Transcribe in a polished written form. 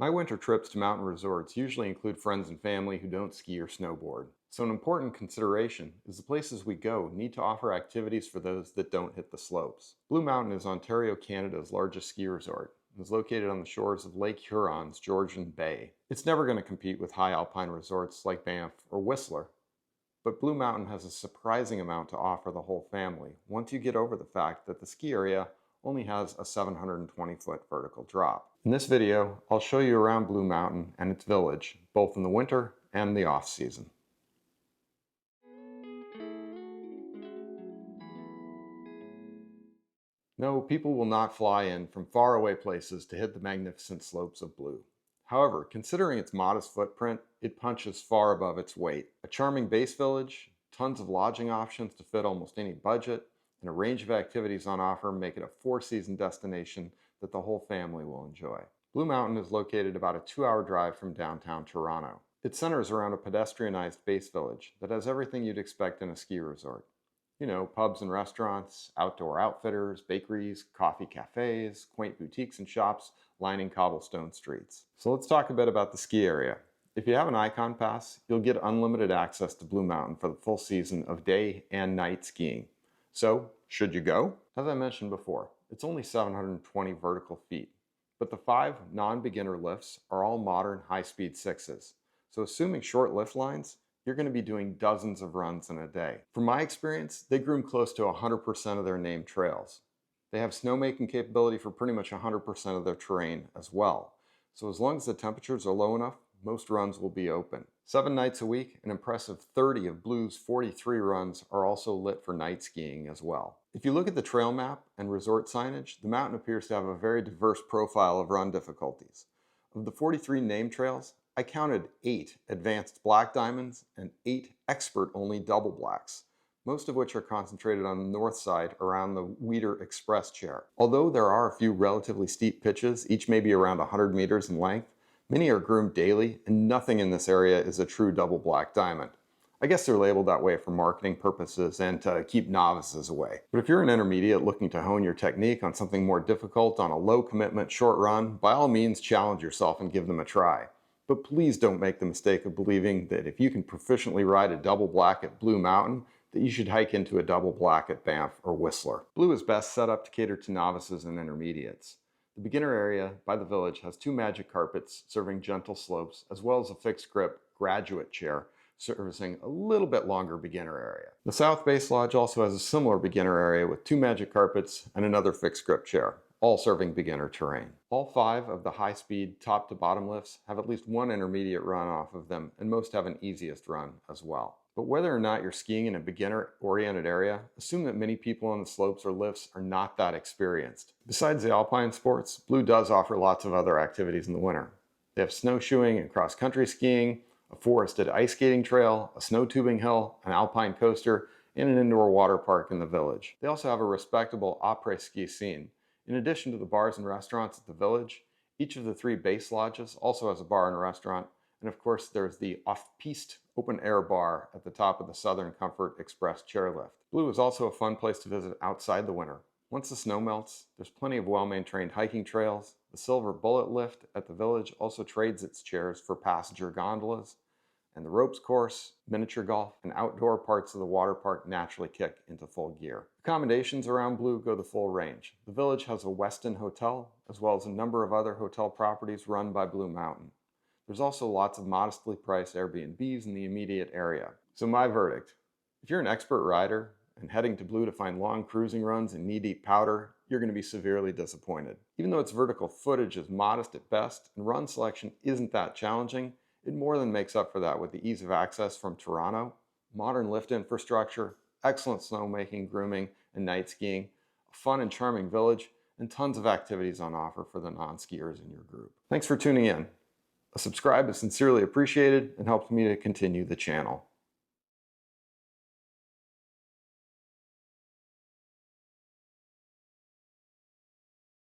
My winter trips to mountain resorts usually include friends and family who don't ski or snowboard. So, an important consideration is the places we go need to offer activities for those that don't hit the slopes. Blue Mountain is Ontario, Canada's largest ski resort and is located on the shores of Lake Huron's Georgian Bay. It's never going to compete with high alpine resorts like Banff or Whistler, but Blue Mountain has a surprising amount to offer the whole family once you get over the fact that the ski area only has a 720-foot vertical drop. In this video, I'll show you around Blue Mountain and its village, both in the winter and the off-season. No, people will not fly in from faraway places to hit the magnificent slopes of Blue. However, considering its modest footprint, it punches far above its weight. A charming base village, tons of lodging options to fit almost any budget, and a range of activities on offer make it a four-season destination that the whole family will enjoy. Blue Mountain is located about a 2-hour drive from downtown Toronto. It centers around a pedestrianized base village that has everything you'd expect in a ski resort. You know, pubs and restaurants, outdoor outfitters, bakeries, coffee cafes, quaint boutiques and shops lining cobblestone streets. So let's talk a bit about the ski area. If you have an IKON Pass, you'll get unlimited access to Blue Mountain for the full season of day and night skiing. So, should you go? As I mentioned before, it's only 720 vertical feet, but the 5 non-beginner lifts are all modern high-speed sixes. So assuming short lift lines, you're going to be doing dozens of runs in a day. From my experience, they groom close to 100% of their named trails. They have snowmaking capability for pretty much 100% of their terrain as well. So as long as the temperatures are low enough, most runs will be open. 7 nights a week, an impressive 30 of Blue's 43 runs are also lit for night skiing as well. If you look at the trail map and resort signage, the mountain appears to have a very diverse profile of run difficulties. Of the 43 named trails, I counted 8 advanced black diamonds and 8 expert-only double blacks, most of which are concentrated on the north side around the Weider Express chair. Although there are a few relatively steep pitches, each maybe around 100 meters in length, many are groomed daily, and nothing in this area is a true double black diamond. I guess they're labeled that way for marketing purposes and to keep novices away. But if you're an intermediate looking to hone your technique on something more difficult on a low commitment short run, by all means challenge yourself and give them a try. But please don't make the mistake of believing that if you can proficiently ride a double black at Blue Mountain, that you should hike into a double black at Banff or Whistler. Blue is best set up to cater to novices and intermediates. The beginner area by the village has 2 magic carpets serving gentle slopes, as well as a fixed grip graduate chair servicing a little bit longer beginner area. The South Base Lodge also has a similar beginner area with 2 magic carpets and another fixed grip chair, all serving beginner terrain. All 5 of the high-speed top to bottom lifts have at least one intermediate run off of them, and most have an easiest run as well. But whether or not you're skiing in a beginner-oriented area, assume that many people on the slopes or lifts are not that experienced. Besides the alpine sports, Blue does offer lots of other activities in the winter. They have snowshoeing and cross-country skiing, a forested ice skating trail, a snow tubing hill, an alpine coaster, and an indoor water park in the village. They also have a respectable après-ski scene. In addition to the bars and restaurants at the village, each of the 3 base lodges also has a bar and a restaurant, and of course there's the off-piste open-air bar at the top of the Southern Comfort Express chairlift. Blue is also a fun place to visit outside the winter. Once the snow melts, there's plenty of well-maintained hiking trails. The Silver Bullet lift at the village also trades its chairs for passenger gondolas, and the ropes course, miniature golf, and outdoor parts of the water park naturally kick into full gear. Accommodations around Blue go the full range. The village has a Westin hotel, as well as a number of other hotel properties run by Blue Mountain. There's also lots of modestly priced Airbnbs in the immediate area. So my verdict, if you're an expert rider and heading to Blue to find long cruising runs and knee-deep powder, you're going to be severely disappointed. Even though its vertical footage is modest at best and run selection isn't that challenging, it more than makes up for that with the ease of access from Toronto, modern lift infrastructure, excellent snowmaking, grooming, and night skiing, a fun and charming village, and tons of activities on offer for the non-skiers in your group. Thanks for tuning in. A subscribe is sincerely appreciated and helps me to continue the channel.